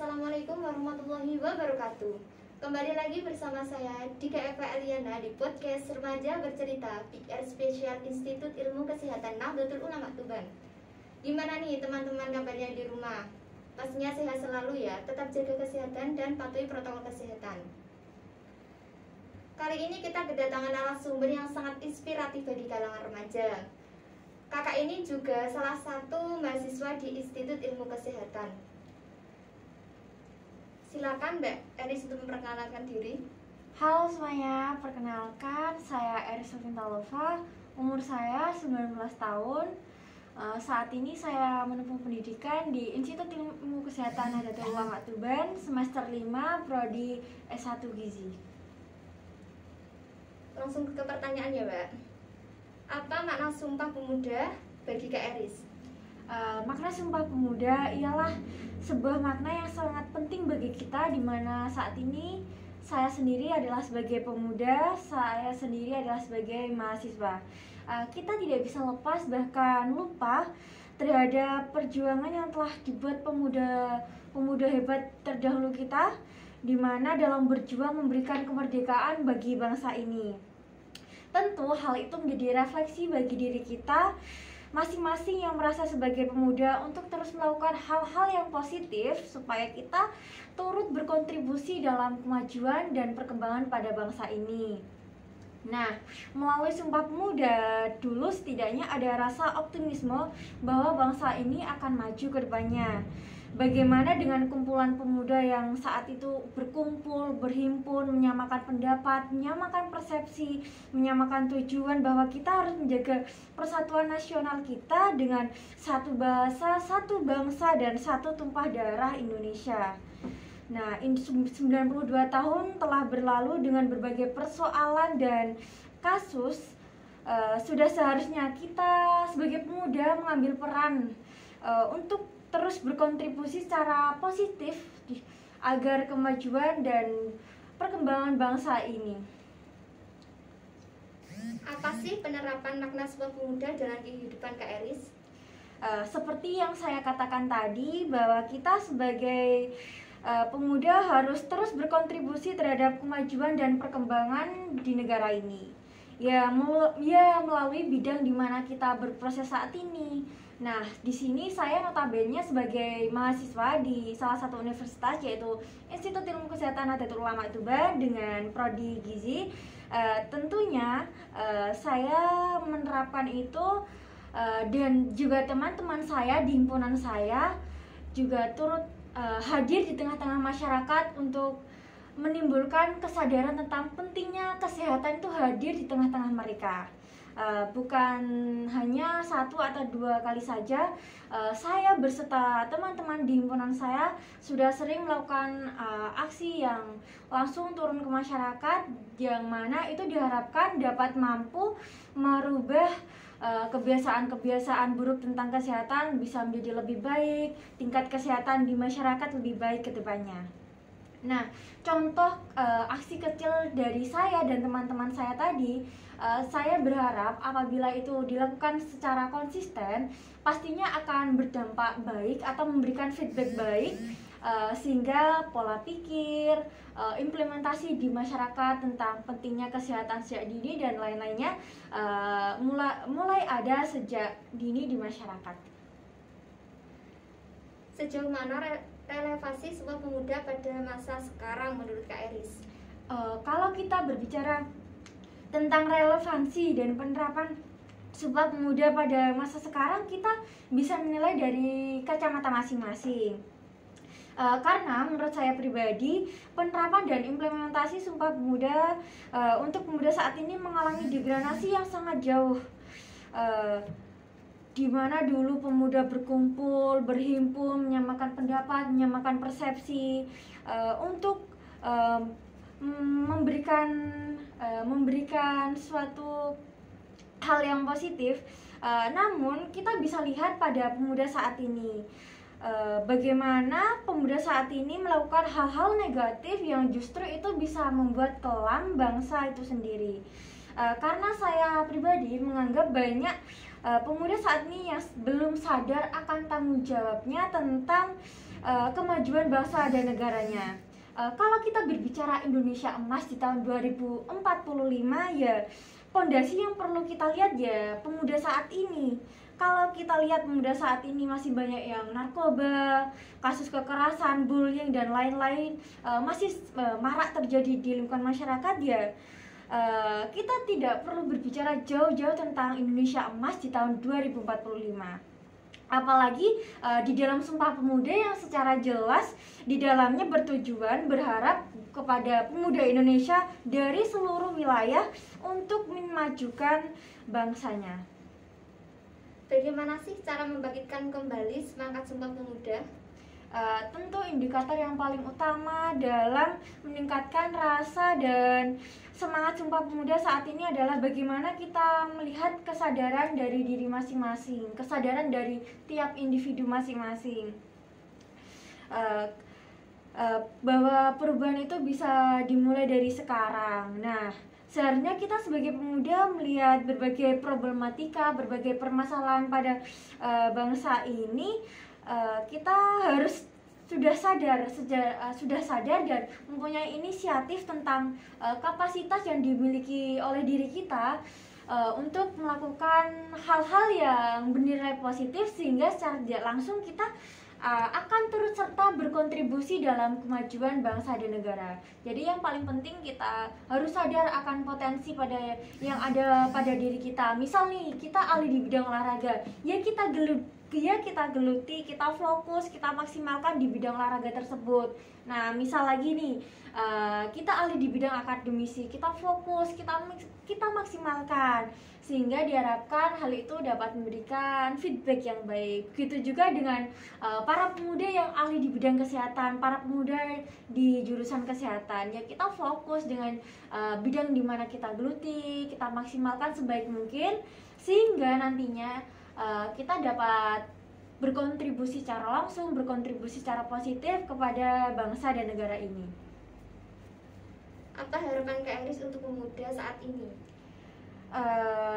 Assalamualaikum warahmatullahi wabarakatuh. Kembali lagi bersama saya Dika Eva Eliana di podcast Remaja Bercerita PR Spesial Institut Ilmu Kesehatan Nahdlatul Ulama Tuban. Gimana nih teman-teman kabarnya di rumah? Pastinya sehat selalu ya, tetap jaga kesehatan dan patuhi protokol kesehatan. Kali ini kita kedatangan narasumber yang sangat inspiratif bagi kalangan remaja. Kakak ini juga salah satu mahasiswa di Institut Ilmu Kesehatan. Silakan Mbak Eris untuk memperkenalkan diri. Halo semuanya, perkenalkan saya Eris Sofintalova, umur saya 19 tahun. Saat ini saya menempuh pendidikan di Institut Ilmu Kesehatan Nahdlatul Ulama Tuban, semester 5, prodi S1 Gizi. Langsung ke pertanyaannya Mbak. Apa makna Sumpah Pemuda bagi Kak Eris? Makna Sumpah Pemuda ialah sebuah makna yang sangat penting bagi kita, di mana saat ini saya sendiri adalah sebagai pemuda, saya sendiri adalah sebagai mahasiswa. Kita tidak bisa lepas bahkan lupa terhadap perjuangan yang telah dibuat pemuda hebat terdahulu kita, di mana dalam berjuang memberikan kemerdekaan bagi bangsa ini. Tentu hal itu menjadi refleksi bagi diri kita masing-masing yang merasa sebagai pemuda untuk terus melakukan hal-hal yang positif supaya kita turut berkontribusi dalam kemajuan dan perkembangan pada bangsa ini. Nah, melalui Sumpah Pemuda dulu setidaknya ada rasa optimisme bahwa bangsa ini akan maju ke depannya. Bagaimana dengan kumpulan pemuda yang saat itu berkumpul, berhimpun, menyamakan pendapat, menyamakan persepsi, menyamakan tujuan bahwa kita harus menjaga persatuan nasional kita dengan satu bahasa, satu bangsa, dan satu tumpah darah Indonesia. Nah, 92 tahun telah berlalu dengan berbagai persoalan dan kasus. Sudah seharusnya kita sebagai pemuda mengambil peran untuk terus berkontribusi secara positif agar kemajuan dan perkembangan bangsa ini. Apa sih penerapan makna Sumpah Pemuda dalam kehidupan Kak Eris? Seperti yang saya katakan tadi, bahwa kita sebagai pemuda harus terus berkontribusi terhadap kemajuan dan perkembangan di negara ini. Ya melalui bidang di mana kita berproses saat ini. Nah, di sini saya notabene sebagai mahasiswa di salah satu universitas, yaitu Institut Ilmu Kesehatan Nahdlatul Ulama Tuban dengan prodi Gizi. Tentunya saya menerapkan itu dan juga teman-teman saya di himpunan saya juga turut hadir di tengah-tengah masyarakat untuk menimbulkan kesadaran tentang pentingnya kesehatan itu hadir di tengah-tengah mereka. Bukan hanya 1 atau 2 kali saja, saya berserta teman-teman di himpunan saya sudah sering melakukan aksi yang langsung turun ke masyarakat, yang mana itu diharapkan dapat mampu merubah kebiasaan-kebiasaan buruk tentang kesehatan bisa menjadi lebih baik, tingkat kesehatan di masyarakat lebih baik ke depannya. Nah, contoh aksi kecil dari saya dan teman-teman saya tadi, saya berharap apabila itu dilakukan secara konsisten, pastinya akan berdampak baik atau memberikan feedback baik, sehingga pola pikir, implementasi di masyarakat tentang pentingnya kesehatan sejak dini dan lain-lainnya mulai ada sejak dini di masyarakat. Sejauh mana relevansi Sumpah Pemuda pada masa sekarang menurut Kak Eris? Kalau kita berbicara tentang relevansi dan penerapan Sumpah Pemuda pada masa sekarang, kita bisa menilai dari kacamata masing-masing. Karena menurut saya pribadi, penerapan dan implementasi Sumpah Pemuda untuk pemuda saat ini mengalami degradasi yang sangat jauh. Di mana dulu pemuda berkumpul, berhimpun, menyamakan pendapat, menyamakan persepsi untuk memberikan suatu hal yang positif. Namun kita bisa lihat pada pemuda saat ini, bagaimana pemuda saat ini melakukan hal-hal negatif yang justru itu bisa membuat kelam bangsa itu sendiri. Karena saya pribadi menganggap banyak pemuda saat ini yang belum sadar akan tanggung jawabnya tentang kemajuan bangsa dan negaranya. Kalau kita berbicara Indonesia emas di tahun 2045, ya fondasi yang perlu kita lihat ya pemuda saat ini. Kalau kita lihat pemuda saat ini masih banyak yang narkoba, kasus kekerasan, bullying dan lain-lain masih marak terjadi di lingkungan masyarakat ya. Kita tidak perlu berbicara jauh-jauh tentang Indonesia emas di tahun 2045. Apalagi di dalam Sumpah Pemuda yang secara jelas di dalamnya bertujuan berharap kepada pemuda Indonesia dari seluruh wilayah untuk memajukan bangsanya. Bagaimana sih cara membangkitkan kembali semangat Sumpah Pemuda? Tentu indikator yang paling utama dalam meningkatkan rasa dan semangat Sumpah Pemuda saat ini adalah bagaimana kita melihat kesadaran dari diri masing-masing, kesadaran dari tiap individu masing-masing, bahwa perubahan itu bisa dimulai dari sekarang. Nah, seharusnya kita sebagai pemuda melihat berbagai problematika, berbagai permasalahan pada bangsa ini, kita harus sudah sadar dan mempunyai inisiatif tentang kapasitas yang dimiliki oleh diri kita untuk melakukan hal-hal yang bernilai positif, sehingga secara tidak langsung kita akan turut serta berkontribusi dalam kemajuan bangsa dan negara. Jadi yang paling penting kita harus sadar akan potensi yang ada pada diri kita. Misal nih, kita ahli di bidang olahraga, ya kita geluti, kita fokus, kita maksimalkan di bidang olahraga tersebut. Nah, misal lagi nih, kita ahli di bidang akademisi, kita fokus, kita maksimalkan, sehingga diharapkan hal itu dapat memberikan feedback yang baik. Begitu juga dengan para pemuda yang ahli di bidang kesehatan, para pemuda di jurusan kesehatan, ya kita fokus dengan bidang di mana kita geluti, kita maksimalkan sebaik mungkin, sehingga nantinya kita dapat berkontribusi secara langsung, berkontribusi secara positif kepada bangsa dan negara ini. Apa harapan Kak Eris untuk pemuda saat ini?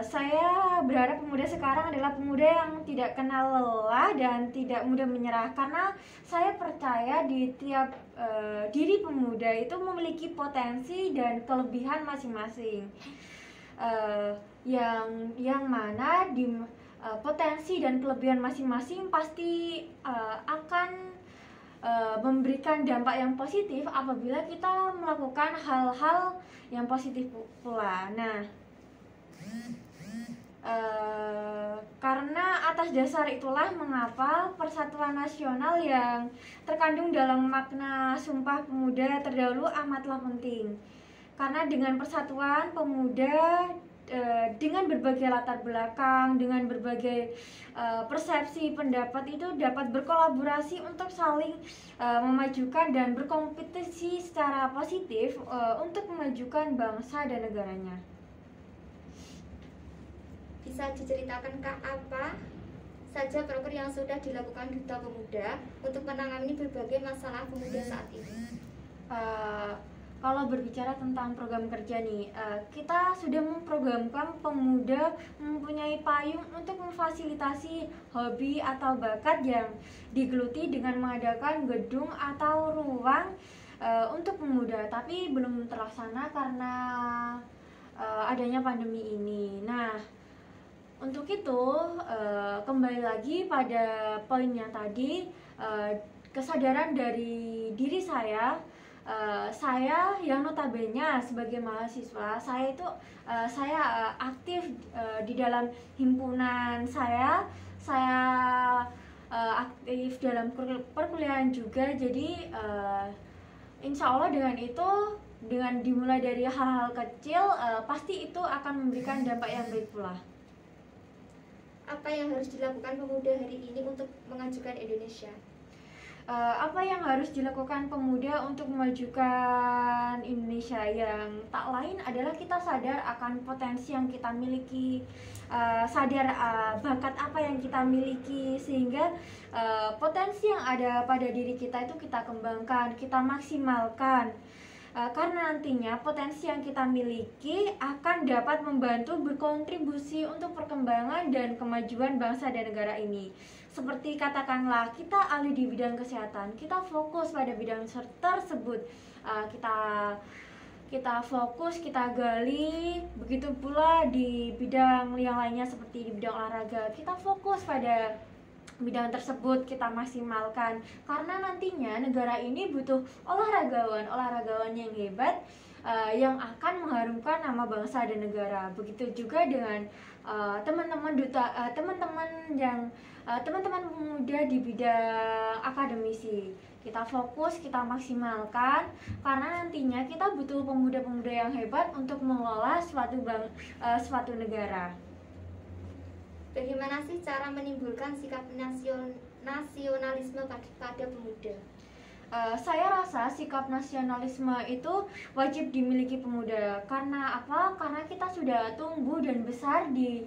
Saya berharap pemuda sekarang adalah pemuda yang tidak kenal lelah dan tidak mudah menyerah, karena saya percaya di tiap diri pemuda itu memiliki potensi dan kelebihan masing-masing, yang mana di potensi dan kelebihan masing-masing pasti akan memberikan dampak yang positif apabila kita melakukan hal-hal yang positif pula. Nah, karena atas dasar itulah mengapa Persatuan Nasional yang terkandung dalam makna Sumpah Pemuda terdahulu amatlah penting. Karena dengan persatuan pemuda dengan berbagai latar belakang, dengan berbagai persepsi pendapat itu dapat berkolaborasi untuk saling memajukan dan berkompetisi secara positif untuk memajukan bangsa dan negaranya. Bisa diceritakan Kak, apa saja program yang sudah dilakukan Duta Pemuda untuk menangani berbagai masalah pemuda saat ini? Kalau berbicara tentang program kerja nih, kita sudah memprogramkan pemuda mempunyai payung untuk memfasilitasi hobi atau bakat yang digeluti dengan mengadakan gedung atau ruang untuk pemuda, tapi belum terlaksana karena adanya pandemi ini. Nah, untuk itu kembali lagi pada poin yang tadi, kesadaran dari diri saya yang notabene sebagai mahasiswa, saya aktif di dalam himpunan saya aktif dalam perkuliahan juga. Jadi insya Allah dengan itu, dengan dimulai dari hal-hal kecil, pasti itu akan memberikan dampak yang baik pula. Apa yang harus dilakukan pemuda hari ini untuk memajukan Indonesia? Apa yang harus dilakukan pemuda untuk memajukan Indonesia? Yang tak lain adalah kita sadar akan potensi yang kita miliki, sadar bakat apa yang kita miliki, sehingga potensi yang ada pada diri kita itu kita kembangkan, kita maksimalkan. Karena nantinya potensi yang kita miliki akan dapat membantu berkontribusi untuk perkembangan dan kemajuan bangsa dan negara ini. Seperti katakanlah kita ahli di bidang kesehatan, kita fokus pada bidang tersebut, kita fokus, kita gali. Begitu pula di bidang yang lainnya seperti di bidang olahraga, kita fokus pada bidang tersebut, kita maksimalkan. Karena nantinya negara ini butuh olahragawan yang hebat, yang akan mengharumkan nama bangsa dan negara. Begitu juga dengan teman-teman pemuda di bidang akademisi. Kita fokus, kita maksimalkan, karena nantinya kita butuh pemuda-pemuda yang hebat untuk mengelola suatu negara. Bagaimana sih cara menimbulkan sikap nasionalisme pada pemuda? Saya rasa sikap nasionalisme itu wajib dimiliki pemuda. Karena apa? Karena kita sudah tumbuh dan besar di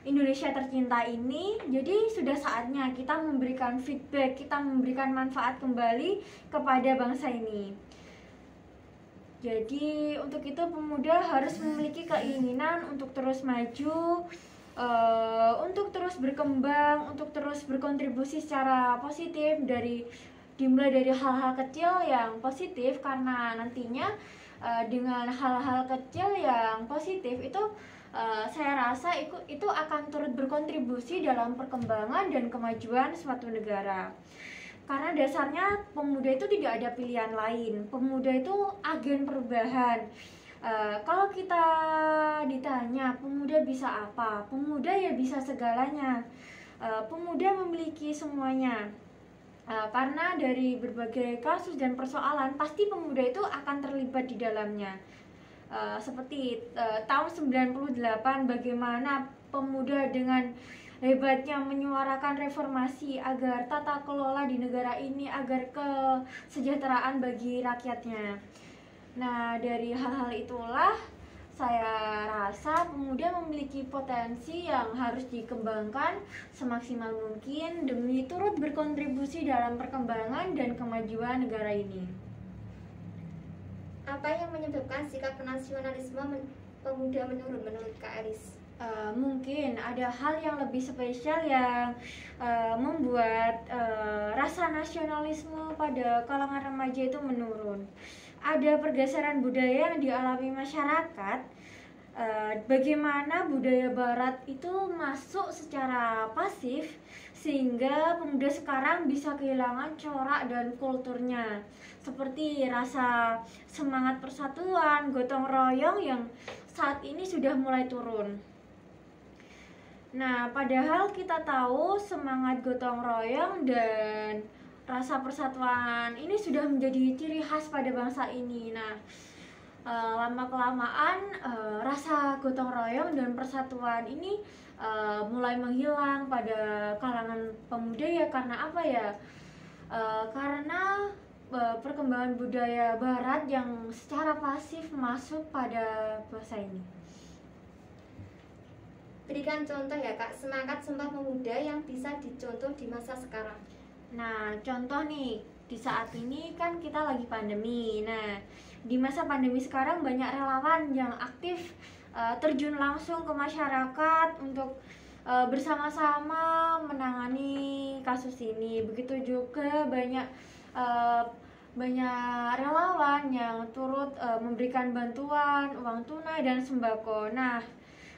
Indonesia tercinta ini, jadi sudah saatnya kita memberikan feedback, kita memberikan manfaat kembali kepada bangsa ini. Jadi untuk itu pemuda harus memiliki keinginan untuk terus maju, untuk terus berkembang, untuk terus berkontribusi secara positif, dimulai dari hal-hal kecil yang positif, karena nantinya dengan hal-hal kecil yang positif itu saya rasa itu akan turut berkontribusi dalam perkembangan dan kemajuan suatu negara. Karena dasarnya pemuda itu tidak ada pilihan lain. Pemuda itu agen perubahan. Kalau kita ditanya pemuda bisa apa? Pemuda ya bisa segalanya. Pemuda memiliki semuanya. Karena dari berbagai kasus dan persoalan pasti pemuda itu akan terlibat di dalamnya. Seperti tahun 98, bagaimana pemuda dengan hebatnya menyuarakan reformasi agar tata kelola di negara ini, agar kesejahteraan bagi rakyatnya. Nah, dari hal-hal itulah saya rasa pemuda memiliki potensi yang harus dikembangkan semaksimal mungkin demi turut berkontribusi dalam perkembangan dan kemajuan negara ini. Apa yang menyebabkan sikap nasionalisme pemuda menurun menurut Kak Eris? Mungkin ada hal yang lebih spesial yang membuat rasa nasionalisme pada kalangan remaja itu menurun. Ada pergeseran budaya yang dialami masyarakat, bagaimana budaya barat itu masuk secara pasif sehingga pemuda sekarang bisa kehilangan corak dan kulturnya, seperti rasa semangat persatuan, gotong royong yang saat ini sudah mulai turun. Nah, padahal kita tahu semangat gotong royong dan rasa persatuan ini sudah menjadi ciri khas pada bangsa ini. Nah, lama-kelamaan rasa gotong royong dan persatuan ini mulai menghilang pada kalangan pemuda ya. Karena apa ya? Karena perkembangan budaya barat yang secara pasif masuk pada bangsa ini. Berikan contoh ya Kak, semangat Sumpah Pemuda yang bisa dicontoh di masa sekarang. Nah, contoh nih, di saat ini kan kita lagi pandemi. Nah, di masa pandemi sekarang banyak relawan yang aktif terjun langsung ke masyarakat untuk bersama-sama menangani kasus ini. Begitu juga banyak relawan yang turut memberikan bantuan uang tunai dan sembako. Nah,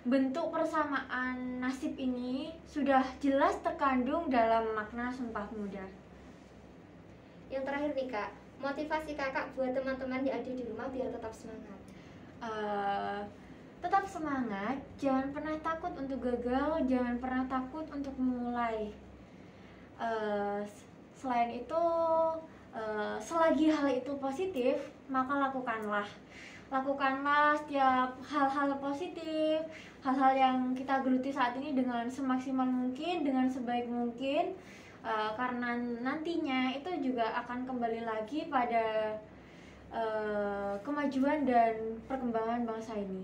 bentuk persamaan nasib ini sudah jelas terkandung dalam makna Sumpah Pemuda. Yang terakhir nih Kak, motivasi Kakak buat teman-teman yang ada di rumah biar tetap semangat. Tetap semangat, jangan pernah takut untuk gagal, jangan pernah takut untuk memulai. Selain itu, selagi hal itu positif, maka lakukanlah setiap hal-hal positif, hal-hal yang kita geluti saat ini dengan semaksimal mungkin, dengan sebaik mungkin, karena nantinya itu juga akan kembali lagi pada kemajuan dan perkembangan bangsa ini.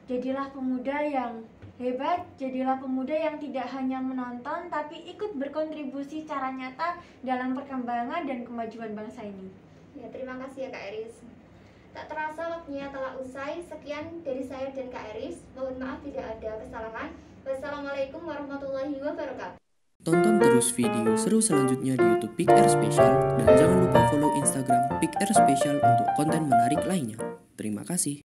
Jadilah pemuda yang hebat, jadilah pemuda yang tidak hanya menonton tapi ikut berkontribusi secara nyata dalam perkembangan dan kemajuan bangsa ini. Ya, terima kasih ya Kak Eris. Tak terasa waktunya telah usai. Sekian dari saya dan Kak Eris. Mohon maaf tidak ada kesalahan. Wassalamualaikum warahmatullahi wabarakatuh. Tonton terus video seru selanjutnya di YouTube Pick Air Special dan jangan lupa follow Instagram Pick Air Special untuk konten menarik lainnya. Terima kasih.